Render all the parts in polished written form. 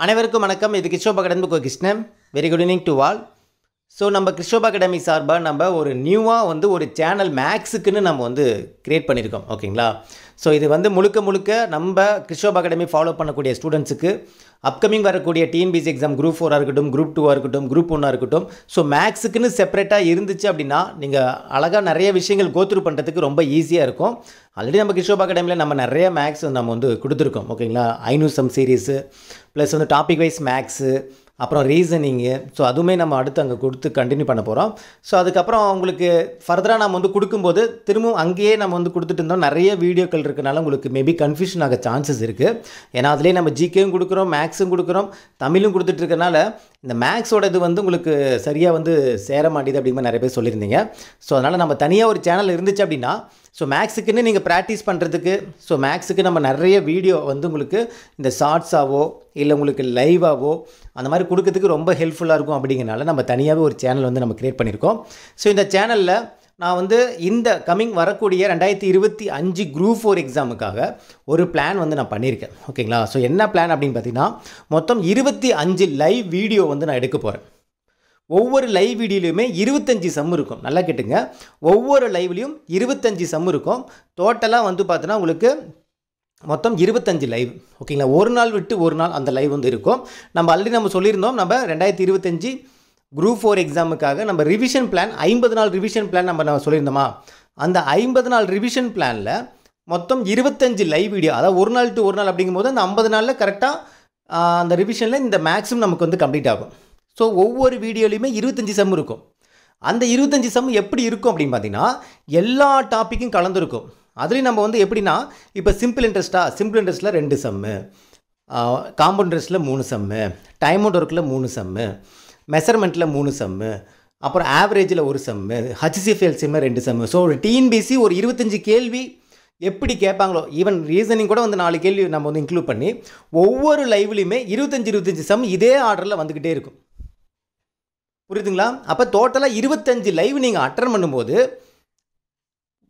அனைவருக்கும் வணக்கம். இது Kishop academy Krishnan. Very good evening to all. So நம்ம கிஷோப் அகாடமி சார்பாக நம்ம ஒரு நியூவாக ஒரு சேனல் மேக்ஸுக்குன்னு நம்ம க்ரியேட் பண்ணியிருக்கோம். ஓகேங்களா? ஸோ இது முழுக்க நம்ம கிஷோப் அகாடமி ஃபாலோ பண்ணக்கூடிய ஸ்டூடெண்ட்ஸுக்கு அப்கமிங் வரக்கூடிய டிஎன்பிஎஸ்சி எக்ஸாம் குரூப் 4 இருக்கட்டும், குரூப் 2 இருக்கட்டும், குரூப் 1 இருக்கட்டும். ஸோ மேக்ஸுக்குன்னு செப்பரேட்டாக இருந்துச்சு அப்படின்னா நீங்கள் அழகாக நிறைய விஷயங்கள் கோத்ரூ பண்ணுறதுக்கு ரொம்ப ஈஸியாக இருக்கும். ஆல்ரெடி நம்ம கிஷோப் அகாடமியில் நம்ம நிறைய மேக்ஸ் நம்ம கொடுத்துருக்கோம். ஓகேங்களா? ஐநூறு series plus topic wise maths, அப்புறம் ரீசனிங்கு. ஸோ அதுவுமே நம்ம அடுத்து அங்கே கொடுத்து கண்டினியூ பண்ண போகிறோம். ஸோ அதுக்கப்புறம் உங்களுக்கு ஃபர்தராக நம்ம கொடுக்கும்போது திரும்பவும் அங்கேயே நம்ம கொடுத்துட்டு இருந்தோம். நிறைய வீடியோக்கள் இருக்கனால உங்களுக்கு மேபி கன்ஃபியூஷன் ஆக சான்சஸ் இருக்குது. ஏன்னா அதிலே நம்ம ஜிகேவும் கொடுக்குறோம், மேக்ஸும் கொடுக்குறோம், தமிழும் கொடுத்துட்டு இருக்கனால இந்த மேக்ஸோட இது உங்களுக்கு சரியாக சேர மாட்டேது அப்படிங்கிற நிறைய பேர் சொல்லியிருந்தீங்க. ஸோ அதனால் நம்ம தனியாக ஒரு சேனல் இருந்துச்சு அப்படின்னா ஸோ மேக்ஸுக்குன்னு நீங்கள் ப்ராக்டிஸ் பண்ணுறதுக்கு ஸோ மேக்ஸுக்கு நம்ம நிறைய வீடியோ உங்களுக்கு இந்த ஷார்ட்ஸாவோ இல்லை உங்களுக்கு லைவாவோ அந்த மாதிரி கொடுக்கறதுக்கு ரொம்ப ஹெல்ப்ஃபுல்லாக இருக்கும். அப்படிங்கிறனால நம்ம தனியாகவே ஒரு சேனல் நம்ம க்ரியேட் பண்ணியிருக்கோம். ஸோ இந்த சேனலில் நான் இந்த கமிங் வரக்கூடிய 2025 குரூப் 4 எக்ஸாமுக்காக ஒரு பிளான் நான் பண்ணியிருக்கேன். ஓகேங்களா? ஸோ என்ன பிளான் அப்படின்னு பார்த்தீங்கன்னா மொத்தம் 25 லைவ் வீடியோ நான் எடுக்க போகிறேன். ஒவ்வொரு லைவ் வீடியோலையுமே 25 சம் இருக்கும். நல்லா கேட்டுங்க. ஒவ்வொரு லைவ்லையும் 25 சம் இருக்கும். டோட்டலாக பார்த்தீங்கன்னா உங்களுக்கு மொத்தம் 25 லைவ். ஓகேங்களா? ஒரு நாள் விட்டு ஒரு நாள் அந்த லைவ் இருக்கும். நம்ம ஆல்ரெடி நம்ம சொல்லியிருந்தோம், நம்ம 2025 குரூப் 4 எக்ஸாமுக்காக நம்ம ரிவிஷன் பிளான் 50 நாள் ரிவிஷன் பிளான் நம்ம சொல்லியிருந்தோமா? அந்த 50 நாள் ரிவிஷன் பிளானில் மொத்தம் 25 லைவ் வீடியோ, அதாவது ஒரு நாள் டு ஒரு நாள் அப்படிங்கும்போது அந்த 50 நாளில் கரெக்டாக அந்த ரிவிஷனில் இந்த மேக்ஸிமம் நமக்கு கம்ப்ளீட் ஆகும். ஸோ ஒவ்வொரு வீடியோலையுமே 25 சம் இருக்கும். அந்த 25 சம் எப்படி இருக்கும் அப்படின்னு பார்த்தீங்கன்னா எல்லா டாப்பிக்கும் கலந்துருக்கும். அதுலேயும் நம்ம எப்படின்னா இப்போ சிம்பிள் இன்ட்ரெஸ்ட்டில் 2 சம்மு, காம்பவுண்ட் இன்ட்ரெஸ்ட்டில் 3 சம்மு, டைம் அவுட் ஒர்க்கில் 3 சம்மு, மெஷர்மெண்ட்டில் 3 சம்மு, அப்புறம் ஆவரேஜில் 1 சம்மு, ஹச்சிசிஎஃப்எல் சிம்மில் 2 சம்மு. ஸோ ஒரு டிஎன்பிஎஸ்சி ஒரு 25 கேள்வி எப்படி கேட்பாங்களோ, ஈவன் ரீசனிங் கூட 4 கேள்வி நம்ம இன்க்ளூட் பண்ணி ஒவ்வொரு லைவ்லையுமே 25 சம் இதே ஆர்டரில் வந்துக்கிட்டே இருக்கும். புரியுதுங்களா? அப்போ டோட்டலாக 25 லைவ் நீங்கள் அட்டன் பண்ணும்போது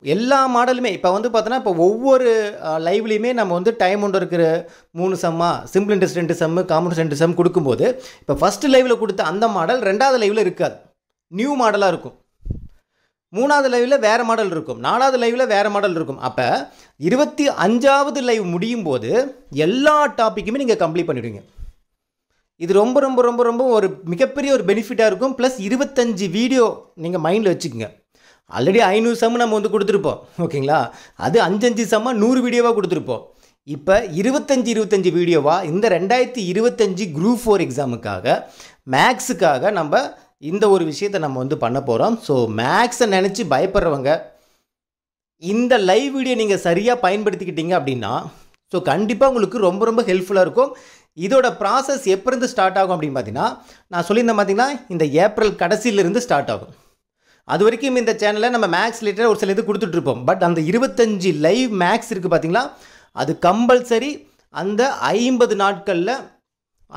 எல்லா மாடலுமே இப்போ பார்த்தோன்னா இப்போ ஒவ்வொரு லைவ்லையுமே நம்ம டைம் ஒன்று இருக்கிற 3 சம்மா, சிம்பிள் இன்ட்ரெஸ்ட் 2 சம்மு, காம்பவுண்ட் 2 சம் கொடுக்கும்போது இப்போ ஃபஸ்ட்டு லைவில் கொடுத்த அந்த மாடல் 2வது லைவில் இருக்காது, நியூ மாடலாக இருக்கும். 3வது லைவில் வேறு மாடல் இருக்கும், 4வது லைவில் வேறு மாடல் இருக்கும். அப்போ 25வது லைவ் முடியும் போது எல்லா டாப்பிக்குமே நீங்கள் கம்ப்ளீட் பண்ணிவிடுவீங்க. இது ரொம்ப ரொம்ப ரொம்ப ரொம்ப ஒரு மிகப்பெரிய ஒரு பெனிஃபிட்டாக இருக்கும். ப்ளஸ் 25 வீடியோ நீங்கள் மைண்டில் வச்சுக்கோங்க. ஆல்ரெடி 500 சம் நம்ம கொடுத்துருப்போம். ஓகேங்களா? அது 5 சம்மா 100 வீடியோவாக கொடுத்துருப்போம். இப்போ 25 வீடியோவாக இந்த 2025 குரூப் 4 எக்ஸாமுக்காக மேக்ஸுக்காக நம்ம இந்த ஒரு விஷயத்தை நம்ம பண்ண போகிறோம். ஸோ மேக்ஸை நினச்சி பயப்படுறவங்க இந்த லைவ் வீடியோ நீங்கள் சரியாக பயன்படுத்திக்கிட்டீங்க அப்படின்னா ஸோ கண்டிப்பாக உங்களுக்கு ரொம்ப ரொம்ப ஹெல்ப்ஃபுல்லாக இருக்கும். இதோட ப்ராசஸ் எப்போருந்து ஸ்டார்ட் ஆகும் அப்படின்னு பார்த்தீங்கன்னா நான் சொல்லியிருந்தேன் பார்த்தீங்கன்னா இந்த ஏப்ரல் கடைசியிலிருந்து ஸ்டார்ட் ஆகும். அது வரைக்கும் இந்த சேனலில் நம்ம மேக்ஸ் ரிலேட்டடாக ஒரு சில இது கொடுத்துட்ருப்போம். பட் அந்த 25 லைவ் மேக்ஸ் இருக்குது பார்த்தீங்களா, அது கம்பல்சரி அந்த 50 நாட்களில்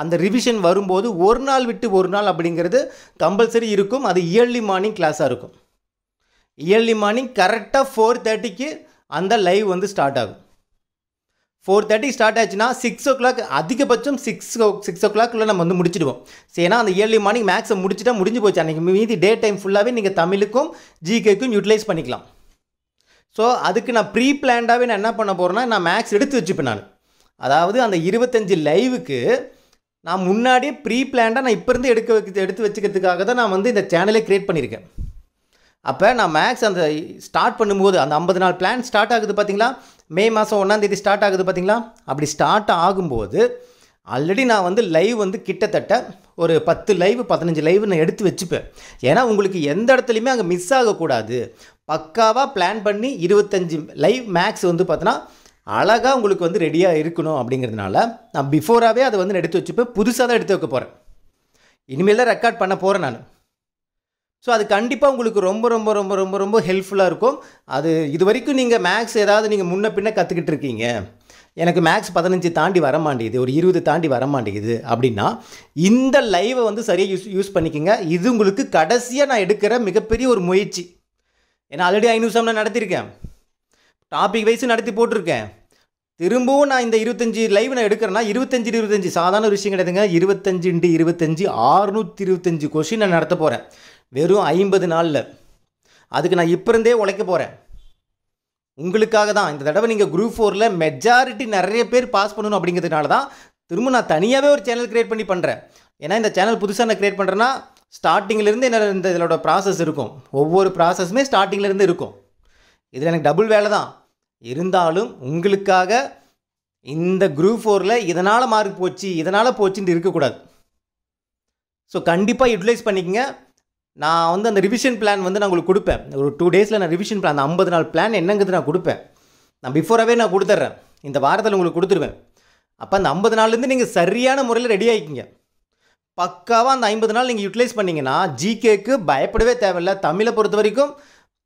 அந்த ரிவிஷன் வரும்போது ஒரு நாள் விட்டு ஒரு நாள் அப்படிங்கிறது கம்பல்சரி இருக்கும். அது இயர்லி மார்னிங் கிளாஸாக இருக்கும். இயர்லி மார்னிங் கரெக்டாக 4:30க்கு அந்த லைவ் ஸ்டார்ட் ஆகும். 4:30 ஸ்டார்ட் ஆச்சுன்னா 6 o'clock அதிகபட்சம் 6 o'clockக்குள்ளே நம்ம முடிச்சிடுவோம். சரி, ஏன்னா அந்த இயர்லி மார்னிங் மேக்ஸை முடிச்சுட்டா முடிஞ்சு போச்சு. அன்றைக்கி மீதி டே டைம் ஃபுல்லாகவே நீங்கள் தமிழுக்கும் ஜிகேக்கும் யூட்டிலைஸ் பண்ணிக்கலாம். ஸோ அதுக்கு நான் ப்ரீ பிளான்டாகவே நான் என்ன பண்ண போகிறேன்னா நான் மேக்ஸ் எடுத்து வச்சுப்பேன். நான் அதாவது அந்த 25 லைவுக்கு நான் முன்னாடியே ப்ரீ பிளான்டாக நான் இப்போ இருந்து எடுத்து வச்சுக்கிறதுக்காக தான் நான் இந்த சேனலே க்ரியேட் பண்ணியிருக்கேன். அப்போ நான் மேக்ஸ் அந்த ஸ்டார்ட் பண்ணும்போது அந்த 50 நாள் பிளான் ஸ்டார்ட் ஆகுது பார்த்தீங்களா, மே மாதம் 1ஆம் தேதி ஸ்டார்ட் ஆகுது பார்த்தீங்களா, அப்படி ஸ்டார்ட் ஆகும்போது ஆல்ரெடி நான் லைவ் கிட்டத்தட்ட ஒரு 10 லைவ் 15 லைவ் நான் எடுத்து வச்சுப்பேன். ஏன்னா உங்களுக்கு எந்த இடத்துலையுமே அங்கே மிஸ் ஆகக்கூடாது. பக்காவாக பிளான் பண்ணி 25 லைவ் மேக்ஸ் பார்த்தோன்னா அழகாக உங்களுக்கு ரெடியாக இருக்கணும். அப்படிங்கிறதுனால நான் பிஃபோராகவே அதை எடுத்து வச்சுப்பேன். புதுசாக தான் எடுத்து வைக்க போகிறேன். இனிமேல் தான் ரெக்கார்ட் பண்ண போகிறேன் நான். ஸோ அது கண்டிப்பாக உங்களுக்கு ரொம்ப ரொம்ப ரொம்ப ரொம்ப ரொம்ப ஹெல்ப்ஃபுல்லாக இருக்கும். அது இது வரைக்கும் நீங்கள் மேக்ஸ் ஏதாவது நீங்கள் முன்ன பின்ன கற்றுக்கிட்டு இருக்கீங்க, எனக்கு மேக்ஸ் 15 தாண்டி வர மாட்டேங்குது, ஒரு 20 தாண்டி வர மாட்டேங்குது அப்படின்னா இந்த லைவை சரியாக யூஸ் பண்ணிக்கோங்க. இது உங்களுக்கு கடைசியாக நான் எடுக்கிற மிகப்பெரிய ஒரு முயற்சி. ஏன்னா ஆல்ரெடி 500 சம் நான் நடத்தியிருக்கேன், டாபிக் வைஸும் நடத்தி போட்டிருக்கேன், திரும்பவும் நான் இந்த 25 லைவ் நான் எடுக்கிறேன்னா 25 சாதாரண ஒரு விஷயம் கிடையாதுங்க. 25 × 25 625 கொஷின் நான் நடத்த போகிறேன் வெறும் 50 நாளில். அதுக்கு நான் இப்போ இருந்தே உழைக்க போகிறேன் உங்களுக்காக தான். இந்த தடவை நீங்கள் குரூப் 4ல் மெஜாரிட்டி நிறைய பேர் பாஸ் பண்ணணும் அப்படிங்கிறதுனால தான் திரும்ப நான் தனியாகவே ஒரு சேனல் க்ரியேட் பண்ணி பண்ணுறேன். ஏன்னா இந்த சேனல் புதுசாக நான் க்ரியேட் பண்ணுறேன்னா ஸ்டார்டிங்கிலேருந்து என்ன இந்த இதோட ப்ராசஸ் இருக்கும். ஒவ்வொரு ப்ராசஸுமே ஸ்டார்டிங்லேருந்து இருக்கும். இதில் எனக்கு டபுள் வேலை தான். இருந்தாலும் உங்களுக்காக இந்த குரூப் 4ல் இதனால் மார்க் போச்சு இதனால் போச்சுன்னு இருக்கக்கூடாது. ஸோ கண்டிப்பாக யூட்டிலைஸ் பண்ணிக்கங்க. நான் வந்து அந்த ரிவிஷன் பிளான் வந்து நான் உங்களுக்கு கொடுப்பேன். ஒரு 2 டேஸில் நான் ரிவிஷன் பிளான், அந்த 50 நாள் பிளான் என்னங்கிறது நான் கொடுப்பேன். நான் பிஃபோராகவே நான் கொடுத்துட்றேன். இந்த வாரத்தில் உங்களுக்கு கொடுத்துருவேன். அப்போ அந்த 50 நாள்லேருந்து நீங்கள் சரியான முறையில் ரெடி ஆகிக்கிங்க. பக்காவாக அந்த 50 நாள் நீங்கள் யூட்டிலைஸ் பண்ணிங்கன்னா ஜிகேக்கு பயப்படவே தேவையில்லை. தமிழை பொறுத்த வரைக்கும்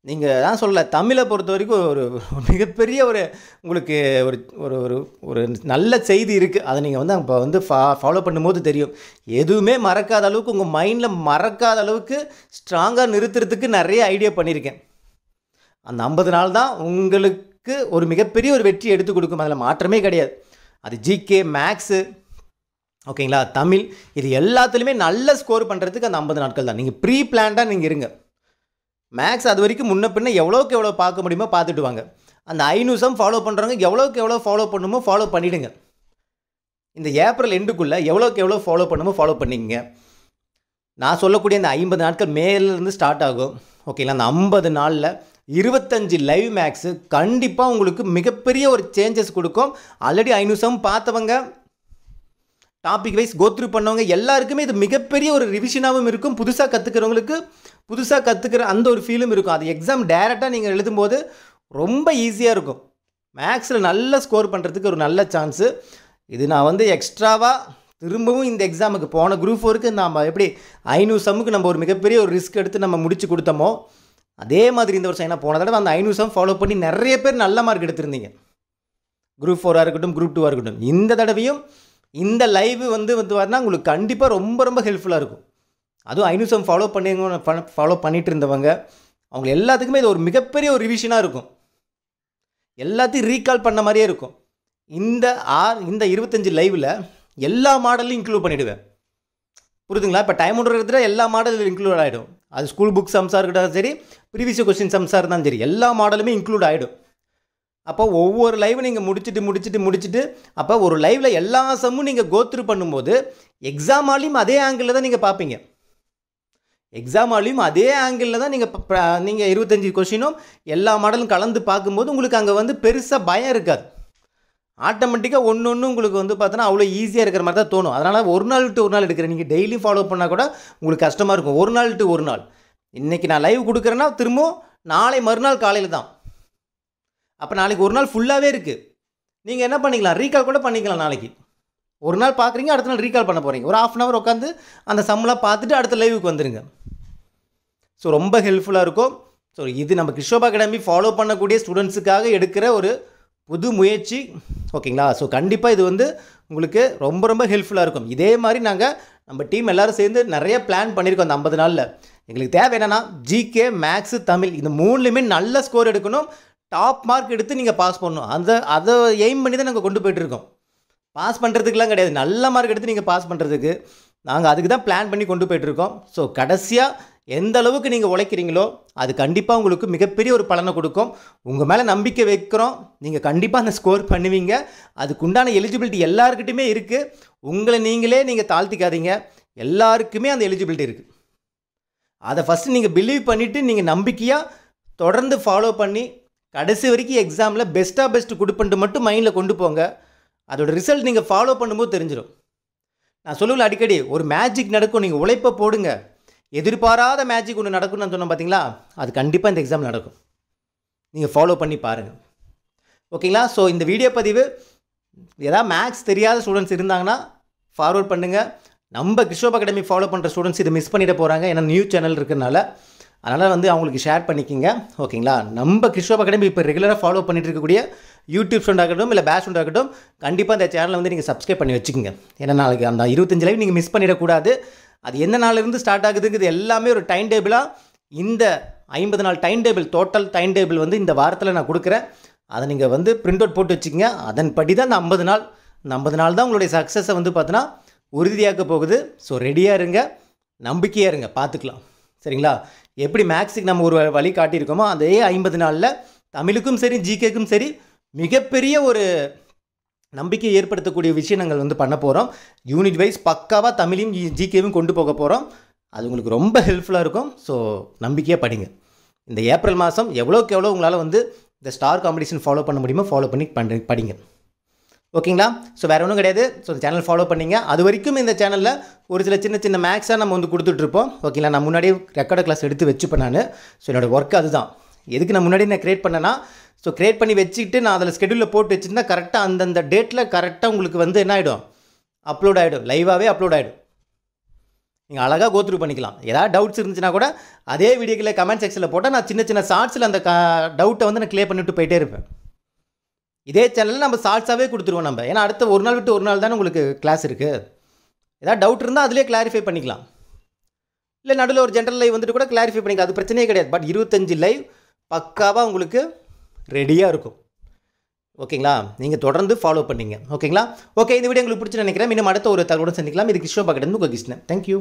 நீங்கள் தான் சொல்லலை, தமிழை பொறுத்த வரைக்கும் ஒரு மிகப்பெரிய ஒரு உங்களுக்கு ஒரு ஒரு ஒரு ஒரு நல்ல செய்தி இருக்குது. அதை நீங்கள் வந்து இப்போ வந்து ஃபாலோ பண்ணும்போது தெரியும். எதுவுமே மறக்காத அளவுக்கு உங்கள் மைண்டில் மறக்காத அளவுக்கு ஸ்ட்ராங்காக நிறுத்துறதுக்கு நிறைய ஐடியா பண்ணியிருக்கேன். அந்த 50 நாள் தான் உங்களுக்கு ஒரு மிகப்பெரிய ஒரு வெற்றி எடுத்து கொடுக்கும். அதில் மாற்றமே கிடையாது. அது ஜிகே, மேக்ஸு, ஓகேங்களா, தமிழ், இது எல்லாத்துலேயுமே நல்ல ஸ்கோர் பண்ணுறதுக்கு அந்த 50 நாட்கள் தான். நீங்கள் ப்ரீ பிளான்டாக நீங்கள் இருங்க. மேக்ஸ் அது வரைக்கும் முன்ன பின்ன எவ்வளோக்கு எவ்வளோ பார்க்க முடியுமோ பார்த்துட்டு வாங்க. அந்த 500 சம் ஃபாலோ பண்ணுறவங்க எவ்வளோக்கு எவ்வளோ ஃபாலோ பண்ணுமோ ஃபாலோ பண்ணிவிடுங்க. இந்த ஏப்ரல் எண்டுக்குள்ளே எவ்வளோக்கு எவ்வளோ ஃபாலோ பண்ணுமோ ஃபாலோ பண்ணிக்கங்க. நான் சொல்லக்கூடிய இந்த 50 நாட்கள் மேலேருந்து ஸ்டார்ட் ஆகும். ஓகேங்களா, அந்த 50 நாளில் 25 லைவ் மேக்ஸு கண்டிப்பாக உங்களுக்கு மிகப்பெரிய ஒரு சேஞ்சஸ் கொடுக்கும். ஆல்ரெடி 500 சம் பார்த்தவங்க, டாபிக் வைஸ் கோத்ரூ பண்ணவங்க எல்லாருக்குமே இது மிகப்பெரிய ஒரு ரிவிஷனாகவும் இருக்கும். புதுசாக கற்றுக்கிறவங்களுக்கு புதுசாக கற்றுக்கிற அந்த ஒரு ஃபீலும் இருக்கும். அது எக்ஸாம் டைரெக்டாக நீங்கள் எழுதும்போது ரொம்ப ஈஸியாக இருக்கும். மேக்ஸில் நல்ல ஸ்கோர் பண்ணுறதுக்கு ஒரு நல்ல சான்ஸு இது. நான் வந்து எக்ஸ்ட்ராவாக திரும்பவும் இந்த எக்ஸாமுக்கு போன குரூப் 4க்கு நம்ம எப்படி 500 சம்முக்கு நம்ம ஒரு மிகப்பெரிய ஒரு ரிஸ்க் எடுத்து நம்ம முடிச்சு கொடுத்தோமோ அதே மாதிரி இந்த வருஷம். ஏன்னா போன தடவை அந்த 500 சம் ஃபாலோ பண்ணி நிறைய பேர் நல்ல மார்க் எடுத்திருந்தீங்க. குரூப் 4ஆக இருக்கட்டும், குரூப் 2ஆக இருக்கட்டும். இந்த தடவையும் இந்த லைவ் வந்து வரனா உங்களுக்கு கண்டிப்பாக ரொம்ப ரொம்ப ஹெல்ப்ஃபுல்லாக இருக்கும். அதுவும் 500 சம் ஃபாலோ பண்ணிட்டு இருந்தவங்க அவங்க எல்லாத்துக்குமே இது ஒரு மிகப்பெரிய ஒரு ரிவிஷனாக இருக்கும். எல்லாத்தையும் ரீகால் பண்ண மாதிரியே இருக்கும். இந்த 25 லைவில் எல்லா மாடலையும் இன்க்ளூட் பண்ணிவிடுவேன். புரியுதுங்களா? இப்போ டைம் ஒன்று இருக்கிற எல்லா மாடலும் இன்க்ளூட் ஆகிடும். அது ஸ்கூல் புக் சம்ஸாக இருக்கட்டும் சரி, ப்ரீவியஸ் கொஸ்டின் சம்ஸாக இருந்தாலும் சரி, எல்லா மாடலுமே இன்க்ளூட் ஆகிடும். அப்போ ஒவ்வொரு லைவ் நீங்கள் முடிச்சுட்டு அப்போ ஒரு லைவில் எல்லா சம்மும் நீங்கள் கோத்ரூ பண்ணும்போது எக்ஸாமாலையும் அதே ஆங்கிளில் தான் நீங்கள் பார்ப்பீங்க. எக்ஸாமாலையும் அதே ஆங்கிளில் தான் நீங்கள் 25 கொஷினும் எல்லா மாடலும் கலந்து பார்க்கும்போது உங்களுக்கு அங்கே வந்து பெருசாக பயம் இருக்காது. ஆட்டோமேட்டிக்காக ஒன்று உங்களுக்கு வந்து பார்த்தோன்னா அவ்வளோ ஈஸியாக இருக்கிற மாதிரி தான் தோணும். அதனால் ஒரு நாள் விட்டு ஒரு நாள் எடுக்கிறேன். நீங்கள் டெய்லியும் ஃபாலோ பண்ணால் கூட உங்களுக்கு கஷ்டமாக இருக்கும். ஒரு நாள் விட்டு ஒரு நாள். இன்றைக்கி நான் லைவ் கொடுக்குறேன்னா திரும்பவும் நாளை மறுநாள் காலையில் தான். அப்போ நாளைக்கு ஒரு நாள் ஃபுல்லாகவே இருக்குது. நீங்கள் என்ன பண்ணிக்கலாம், ரீகால் கூட பண்ணிக்கலாம். நாளைக்கு ஒரு நாள் பார்க்குறீங்க, அடுத்த நாள் ரீகால் பண்ண போகிறீங்க. ஒரு 1/2 hour உட்காந்து அந்த சம்மெலாம் பார்த்துட்டு அடுத்த லைவுக்கு வந்துடுங்க. ஸோ ரொம்ப ஹெல்ப்ஃபுல்லாக இருக்கும். ஸோ இது நம்ம கிறிஸ்டோபா அகாடமி ஃபாலோ பண்ணக்கூடிய ஸ்டூடெண்ட்ஸுக்காக எடுக்கிற ஒரு புது முயற்சி. ஓகேங்களா? ஸோ கண்டிப்பாக இது வந்து உங்களுக்கு ரொம்ப ரொம்ப ஹெல்ப்ஃபுல்லாக இருக்கும். இதே மாதிரி நம்ம டீம் எல்லோரும் சேர்ந்து நிறைய பிளான் பண்ணியிருக்கோம். அந்த 50 நாளில் எங்களுக்கு தேவை என்னென்னா ஜிகே, மேக்ஸு, தமிழ், இந்த 3லையுமே நல்ல ஸ்கோர் எடுக்கணும். டாப் மார்க் எடுத்து நீங்கள் பாஸ் பண்ணணும். அதை எய்ம் பண்ணி தான் நாங்கள் கொண்டு போய்ட்டுருக்கோம். பாஸ் பண்ணுறதுக்குலாம் கிடையாது, நல்ல மார்க் எடுத்து நீங்கள் பாஸ் பண்ணுறதுக்கு நாங்கள் அதுக்கு தான் பிளான் பண்ணி கொண்டு போய்ட்டுருக்கோம். ஸோ கடைசியாக எந்த அளவுக்கு நீங்கள் உழைக்கிறீங்களோ அது கண்டிப்பாக உங்களுக்கு மிகப்பெரிய ஒரு பலனை கொடுக்கும். உங்கள் மேலே நம்பிக்கை வைக்கிறோம். நீங்கள் கண்டிப்பாக அந்த ஸ்கோர் பண்ணுவீங்க. அதுக்குண்டான எலிஜிபிலிட்டி எல்லாருக்கிட்டையுமே இருக்குது. உங்களை நீங்கள் தாழ்த்திக்காதீங்க. எல்லாருக்குமே அந்த எலிஜிபிலிட்டி இருக்குது. அதை ஃபஸ்ட்டு நீங்கள் பிலீவ் பண்ணிவிட்டு நீங்கள் நம்பிக்கையாக தொடர்ந்து ஃபாலோ பண்ணி கடைசி வரைக்கும் எக்ஸாமில் பெஸ்ட்டு கொடுப்பன்ட்டு மட்டும் மைண்டில் கொண்டு போங்க. அதோட ரிசல்ட் நீங்கள் ஃபாலோ பண்ணும்போது தெரிஞ்சிடும். நான் சொல்லுவேன் அடிக்கடி, ஒரு மேஜிக் நடக்கும், நீங்கள் உழைப்பை போடுங்க, எதிர்பாராத மேஜிக் ஒன்று நடக்கும்னு நான் சொன்னேன் பார்த்தீங்களா, அது கண்டிப்பாக இந்த எக்ஸாம் நடக்கும். நீங்கள் ஃபாலோ பண்ணி பாருங்கள். ஓகேங்களா? ஸோ இந்த வீடியோ பதிவு ஏதாவது மேக்ஸ் தெரியாத ஸ்டூடெண்ட்ஸ் இருந்தாங்கன்னா ஃபார்வர்ட் பண்ணுங்கள். நம்ம கிறிஸ்டோபா அகாடமி ஃபாலோ பண்ணுற ஸ்டூடெண்ட்ஸ் இதை மிஸ் பண்ணிட போகிறாங்க. ஏன்னா நியூ சேனல் இருக்கிறனால அதனால் வந்து அவங்களுக்கு ஷேர் பண்ணிக்கிங்க. ஓகேங்களா? நம்ம கிறிஸ்டோபா அகாடமி இப்போ ரெகுலராக ஃபாலோ பண்ணிட்டு இருக்கக்கூடிய யூடியூப் ஸ்டூடெண்ட் ஆகட்டும் இல்லை பேட்ச் ஸ்டூடெண்ட் ஆகட்டும், கண்டிப்பாக இந்த சேனலை வந்து நீங்கள் சப்ஸ்கிரைப் பண்ணி வச்சுக்கோங்க. ஏன்னா நாளைக்கு அந்த 25 லைவ் நீங்கள் மிஸ் பண்ணிடக்கூடாது. அது எந்த நாளிலிருந்து ஸ்டார்ட் ஆகுதுங்கிறது எல்லாமே ஒரு டைம் டேபிளாக இந்த 50 நாள் time table, total time table வந்து இந்த வாரத்தில் நான் கொடுக்குறேன். அதை நீங்கள் வந்து பிரிண்ட் அவுட் போட்டு வச்சுக்கோங்க. அதன்படி தான் இந்த 50 நாள் தான் உங்களுடைய சக்ஸஸை வந்து பார்த்தோன்னா உறுதியாக்க போகுது. ஸோ ரெடியாக இருங்க, நம்பிக்கையாக இருங்க, பார்த்துக்கலாம். சரிங்களா? எப்படி மேக்ஸுக்கு நம்ம ஒரு வழி காட்டியிருக்கோமோ அதே 50 நாளில் தமிழுக்கும் சரி ஜிகேக்கும் சரி மிகப்பெரிய ஒரு நம்பிக்கை ஏற்படுத்தக்கூடிய விஷயம் நாங்கள் வந்து பண்ண போகிறோம். யூனிட் வைஸ் பக்காவாக தமிழையும் ஜிகேவும் கொண்டு போக போகிறோம். அது உங்களுக்கு ரொம்ப ஹெல்ப்ஃபுல்லாக இருக்கும். ஸோ நம்பிக்கையாக படிங்க. இந்த ஏப்ரல் மாதம் எவ்வளோக்கு எவ்வளோ உங்களால் வந்து இந்த ஸ்டார் காம்படிஷன் ஃபாலோ பண்ண முடியுமோ ஃபாலோ பண்ணி படிங்க. ஓகேங்களா? ஸோ வேறு ஒன்றும் கிடையாது. ஸோ இந்த சேனல் ஃபாலோ பண்ணிங்க. அது வரைக்கும் இந்த சேனலில் ஒரு சில சின்ன சின்ன மேக்ஸாக நம்ம வந்து கொடுத்துட்ருப்போம். ஓகேங்களா? நான் முன்னாடியே ரெக்கார்டு கிளாஸ் எடுத்து வச்சுப்பேன் நான். ஸோ என்னோடய ஒர்க் அதுதான். எதுக்கு நான் முன்னாடி க்ரியேட் பண்ணேன்னா, ஸோ க்ரியேட் பண்ணி வச்சுக்கிட்டு நான் அதில் ஸ்கெடியூலில் போட்டு வச்சுருந்தா கரெக்டாக அந்தந்த டேட்டில் கரெக்டாக உங்களுக்கு வந்து என்ன ஆகிடும், அப்லோட் ஆகிடும், லைவாகவே அப்லோட் ஆகிடும். நீங்கள் அழகாக கோத்ரூ பண்ணிக்கலாம். ஏதாவது டவுட்ஸ் இருந்துச்சுன்னா கூட அதே வீடியோக்களை கமெண்ட் செக்ஷனில் போட்டால் நான் சின்ன சின்ன ஷார்ட்ஸில் அந்த டவுட்டை வந்து நான் கிளியர் பண்ணிவிட்டு போயிட்டே இருப்பேன். இதே சேனலில் நம்ம ஷார்ட்ஸாகவே கொடுத்துருவோம் நம்ம. ஏன்னா அடுத்த ஒரு நாள் விட்டு ஒரு நாள் தானே உங்களுக்கு கிளாஸ் இருக்குது. ஏதாவது டவுட் இருந்தால் அதிலே கிளாரிஃபை பண்ணிக்கலாம். இல்லை நடுவில் ஒரு ஜென்ரல் லைவ் வந்துட்டு கூட கிளாரிஃபை பண்ணிக்கலாம். அது பிரச்சனையே கிடையாது. பட் 25 லைவ் பக்காவாக உங்களுக்கு ரெடியாக இருக்கும். ஓகேங்களா? நீங்கள் தொடர்ந்து ஃபாலோ பண்ணிங்க. ஓகேங்களா? ஓகே, இந்த வீடியோ உங்களுக்கு பிடிச்சி நினைக்கிறேன். இன்னும் அடுத்த ஒரு தகவலுடன் சந்திக்கலாம். இது கிருஷ்ணோபா அகாடமி, உங்கள் கிருஷ்ணன். தேங்க்யூ.